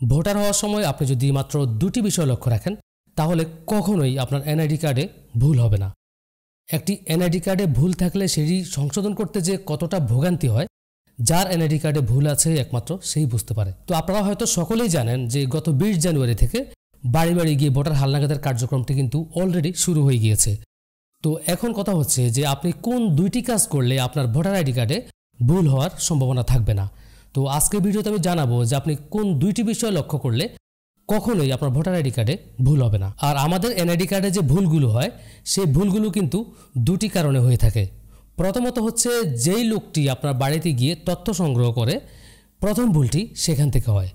Voter হওয়ার সময় আপনি যদি মাত্র দুটি বিষয় লক্ষ্য রাখেন তাহলে কখনোই আপনার এনআইডি কার্ডে ভুল হবে না। একটি এনআইডি কার্ডে ভুল থাকলে সেটি সংশোধন করতে যে কতটা ভোগান্তি হয়, যার এনআইডি কার্ডে ভুল আছে একমাত্র সেই বুঝতে পারে। তো আপনারা হয়তো সকলেই জানেন যে গত 20 জানুয়ারি থেকে বাড়ি বাড়ি গিয়ে ভোটার হালনাগাদের কার্যক্রমটি কিন্তু অলরেডি শুরু হয়ে গিয়েছে। তো এখন কথা হচ্ছে যে আপনি কোন দুইটি কাজ করলে আপনার ভোটার আইডি কার্ডে ভুল হওয়ার সম্ভাবনা থাকবে না। তো আজকের ভিডিওতে আমি জানাবো যে আপনি কোন দুইটি বিষয় লক্ষ্য করলে কখনোই আপনার ভোটার আইডি কার্ডে ভুল হবে না। আর আমাদের এনআইডি কার্ডে যে ভুলগুলো হয় সেই ভুলগুলো কিন্তু দুটি কারণে হয়ে থাকে। প্রথমত হচ্ছে যেই লোকটি আপনার বাড়িতে গিয়ে তথ্য সংগ্রহ করে, প্রথম ভুলটি সেখান থেকে হয়।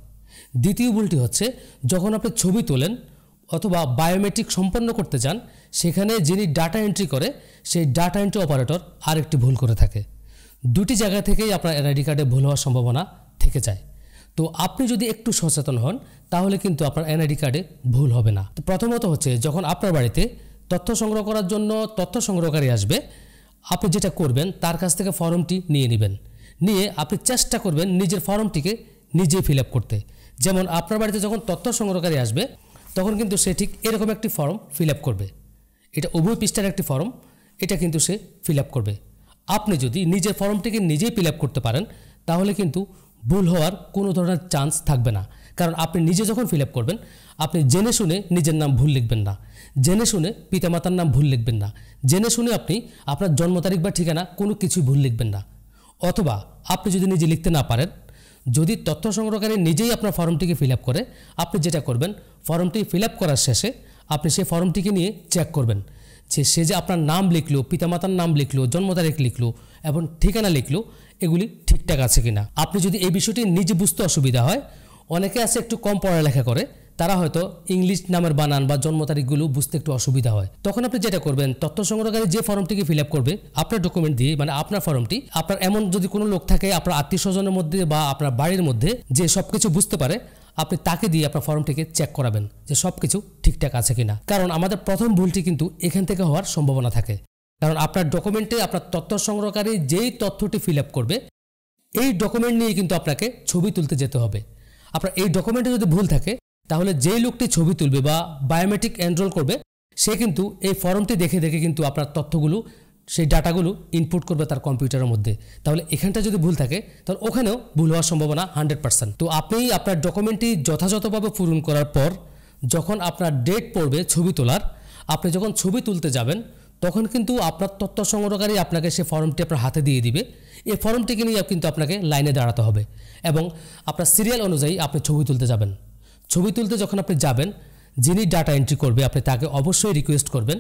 দ্বিতীয় ভুলটি হচ্ছে যখন আপনি ছবি তোলেন অথবা বায়োমেট্রিক সম্পন্ন করতে চান, সেখানে যিনি ডাটা এন্ট্রি করে সেই ডাটা এন্ট্রি অপারেটর আরেকটি ভুল করে থাকে। দুটি জায়গা থেকেই আপনার এনআইডি কার্ডে ভুল হওয়ার সম্ভাবনা থেকে যায়। তো আপনি যদি একটু সচেতন হন তাহলে কিন্তু আপনার এনআইডি কার্ডে ভুল হবে না। তো প্রথমত হচ্ছে যখন আপনার বাড়িতে তথ্য সংগ্রহ করার জন্য তথ্য সংগ্রহকারী আসবে, আপনি যেটা করবেন তার কাছ থেকে ফর্মটি নিয়ে নেবেন। নিয়ে আপনি চেষ্টা করবেন নিজের ফর্মটিকে নিজেই ফিল আপ করতে। যেমন আপনার বাড়িতে যখন তথ্য সংগ্রহকারী আসবে তখন কিন্তু সে ঠিক এরকম একটি ফর্ম ফিল আপ করবে। এটা উভয় পৃষ্ঠার একটি ফর্ম, এটা কিন্তু সে ফিল আপ করবে। আপনি যদি নিজের ফর্মটিকে নিজেই ফিল আপ করতে পারেন তাহলে কিন্তু ভুল হওয়ার কোনো ধরনের চান্স থাকবে না। কারণ আপনি নিজে যখন ফিল আপ করবেন আপনি জেনে শুনে নিজের নাম ভুল লিখবেন না, জেনে শুনে পিতামাতার নাম ভুল লিখবেন না, জেনে শুনে আপনি আপনার জন্ম তারিখ বা ঠিকানা কোনো কিছুই ভুল লিখবেন না। অথবা আপনি যদি নিজে লিখতে না পারেন, যদি তথ্য সংগ্রহকারী নিজেই আপনার ফর্মটিকে ফিল আপ করে, আপনি যেটা করবেন ফর্মটি ফিল আপ করার শেষে আপনি সেই ফর্মটিকে নিয়ে চেক করবেন যে সে যে আপনার নাম লিখলো, পিতামাতার নাম লিখলো, জন্ম তারিখ লিখলো এবং ঠিকানা লিখলো, এগুলি ঠিকঠাক আছে কিনা। আপনি যদি এই বিষয়টি নিজে বুঝতে অসুবিধা হয়, অনেকে আছে একটু কম পড়ালেখা করে, তারা হয়তো ইংলিশ নামের বানান বা জন্ম তারিখগুলো বুঝতে একটু অসুবিধা হয়। তখন আপনি যেটা করবেন তথ্য সংগ্রহকারী যে ফর্মটিকে ফিল আপ করবে আপনার ডকুমেন্ট দিয়ে, মানে আপনার ফর্মটি, আপনার এমন যদি কোনো লোক থাকে আপনার আত্মীয় স্বজনের মধ্যে বা আপনার বাড়ির মধ্যে যে সব কিছু বুঝতে পারে, আপনি তাকে দিয়ে আপনার ফর্মটিকে চেক করাবেন যে সব কিছু ঠিকঠাক আছে কিনা। কারণ আমাদের প্রথম ভুলটি কিন্তু এখান থেকে হওয়ার সম্ভাবনা থাকে। কারণ আপনার ডকুমেন্টে আপনার তথ্য সংগ্রহকারী যেই তথ্যটি ফিল আপ করবে এই ডকুমেন্ট নিয়ে কিন্তু আপনাকে ছবি তুলতে যেতে হবে। আপনার এই ডকুমেন্টে যদি ভুল থাকে তাহলে যেই লোকটি ছবি তুলবে বা বায়োমেট্রিক এনরোল করবে সে কিন্তু এই ফর্মটি দেখে দেখে কিন্তু আপনার তথ্যগুলো, সেই ডাটাগুলো ইনপুট করবে তার কম্পিউটারের মধ্যে। তাহলে এখানটা যদি ভুল থাকে তাহলে ওখানেও ভুল হওয়ার সম্ভাবনা 100%। তো আপনি আপনার ডকুমেন্টটি যথাযথভাবে পূরণ করার পর যখন আপনার ডেট পড়বে ছবি তোলার, আপনি যখন ছবি তুলতে যাবেন তখন কিন্তু আপনার তথ্য সংগ্রহকারী আপনাকে সে ফর্মটি আপনার হাতে দিয়ে দিবে। এই ফর্মটিকে নিয়ে কিন্তু আপনাকে লাইনে দাঁড়াতে হবে এবং আপনার সিরিয়াল অনুযায়ী আপনি ছবি তুলতে যাবেন। ছবি তুলতে যখন আপনি যাবেন, যিনি ডাটা এন্ট্রি করবে আপনি তাকে অবশ্যই রিকোয়েস্ট করবেন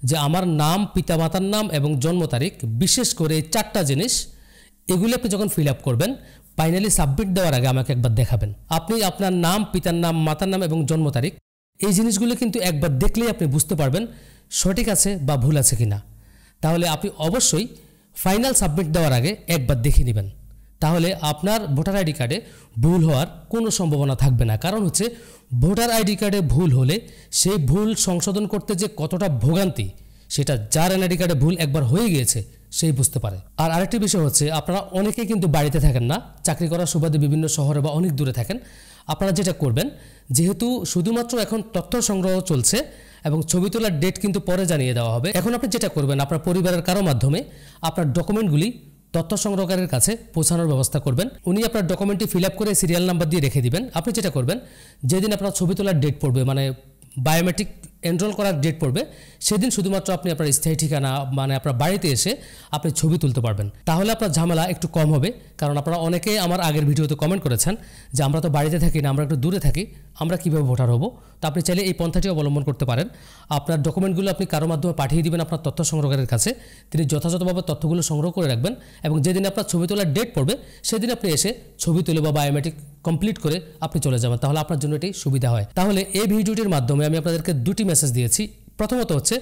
যে আমার নাম, পিতামাতার নাম এবং জন্ম তারিখ, বিশেষ করে এই 4টা জিনিস, এগুলি আপনি যখন ফিল আপ করবেন ফাইনালি সাবমিট দেওয়ার আগে আমাকে একবার দেখাবেন। আপনি আপনার নাম, পিতার নাম, মাতার নাম এবং জন্ম তারিখ, এই জিনিসগুলো কিন্তু একবার দেখলেই আপনি বুঝতে পারবেন সঠিক আছে বা ভুল আছে কিনা। তাহলে আপনি অবশ্যই ফাইনাল সাবমিট দেওয়ার আগে একবার দেখে নেবেন, তাহলে আপনার ভোটার আইডি কার্ডে ভুল হওয়ার কোনো সম্ভাবনা থাকবে না। কারণ হচ্ছে ভোটার আইডি কার্ডে ভুল হলে সেই ভুল সংশোধন করতে যে কতটা ভোগান্তি সেটা যার এনআইডি কার্ডে ভুল একবার হয়ে গিয়েছে সেই বুঝতে পারে। আর আরেকটি বিষয় হচ্ছে আপনারা অনেকেই কিন্তু বাড়িতে থাকেন না, চাকরি করার সুবাদে বিভিন্ন শহরে বা অনেক দূরে থাকেন। আপনারা যেটা করবেন, যেহেতু শুধুমাত্র এখন তথ্য সংগ্রহ চলছে এবং ছবি তোলার ডেট কিন্তু পরে জানিয়ে দেওয়া হবে, এখন আপনি যেটা করবেন আপনার পরিবারের কারো মাধ্যমে আপনার ডকুমেন্টগুলি তথ্য সংগ্রহকারীর কাছে পৌঁছানোর ব্যবস্থা করবেন। উনি আপনার ডকুমেন্টটি ফিল আপ করে সিরিয়াল নাম্বার দিয়ে রেখে দিবেন। আপনি যেটা করবেন, যেদিন আপনার ছবি তোলার ডেট পড়বে, মানে বায়োমেট্রিক এনরোল করার ডেট পড়বে, সেদিন শুধুমাত্র আপনি আপনার স্থায়ী ঠিকানা, মানে আপনার বাড়িতে এসে আপনি ছবি তুলতে পারবেন। তাহলে আপনার ঝামেলা একটু কম হবে। কারণ আপনারা অনেকে আমার আগের ভিডিওতে কমেন্ট করেছেন যে আমরা তো বাড়িতে থাকি না, আমরা একটু দূরে থাকি, আমরা কীভাবে ভোটার হব। তো আপনি চাইলে এই পন্থাটি অবলম্বন করতে পারেন। আপনার ডকুমেন্টগুলো আপনি কারো মাধ্যমে পাঠিয়ে দিবেন আপনার তথ্য সংগ্রহকারীর কাছে, তিনি যথাযথভাবে তথ্যগুলো সংগ্রহ করে রাখবেন এবং যেদিন আপনার ছবি তোলার ডেট পড়বে সেদিন আপনি এসে ছবি তুলে বা বায়োমেট্রিক কমপ্লিট করে আপনি চলে যাবেন। তাহলে আপনার জন্য এটি সুবিধা হয়। তাহলে এই ভিডিওটির মাধ্যমে আমি আপনাদেরকে দুটি মেসেজ দিয়েছি। প্রথমত হচ্ছে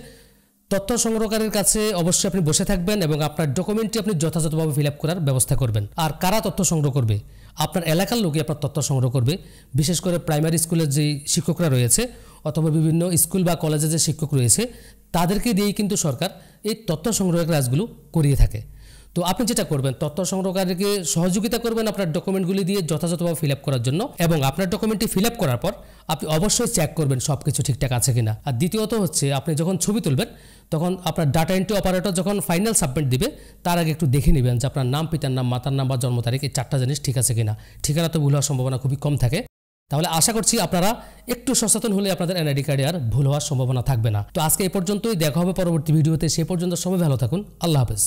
তথ্য সংগ্রহকারীর কাছে অবশ্যই আপনি বসে থাকবেন এবং আপনার ডকুমেন্টটি আপনি যথাযথভাবে ফিল আপ করার ব্যবস্থা করবেন। আর কারা তথ্য সংগ্রহ করবে? আপনার এলাকার লোকই আপনার তথ্য সংগ্রহ করবে। বিশেষ করে প্রাইমারি স্কুলের যে শিক্ষকরা রয়েছে অথবা বিভিন্ন স্কুল বা কলেজে যে শিক্ষক রয়েছে তাদেরকে দিয়েই কিন্তু সরকার এই তথ্য সংগ্রহের কাজগুলো করিয়ে থাকে। তো আপনি যেটা করবেন, তথ্য সংগ্রহকারীকে সহযোগিতা করবেন আপনার ডকুমেন্টগুলি দিয়ে যথাযথভাবে ফিল আপ করার জন্য, এবং আপনার ডকুমেন্টটি ফিল আপ করার পর আপনি অবশ্যই চেক করবেন সব কিছু ঠিকঠাক আছে কিনা। আর দ্বিতীয়ত হচ্ছে, আপনি যখন ছবি তুলবেন তখন আপনার ডাটা এন্ট্রি অপারেটর যখন ফাইনাল সাবমিট দিবে তার আগে একটু দেখে নেবেন যে আপনার নাম, পিতার নাম, মাতার নাম বা জন্ম তারিখ, এই 4টা জিনিস ঠিক আছে কিনা। ঠিকানা তো ভুল হওয়ার সম্ভাবনা খুবই কম থাকে। তাহলে আশা করছি আপনারা একটু সচেতন হলে আপনাদের এনআইডি কার্ডে আর ভুল হওয়ার সম্ভাবনা থাকবে না। তো আজকে এই পর্যন্তই, দেখা হবে পরবর্তী ভিডিওতে। সে পর্যন্ত সবাই ভালো থাকুন। আল্লাহ হাফেজ।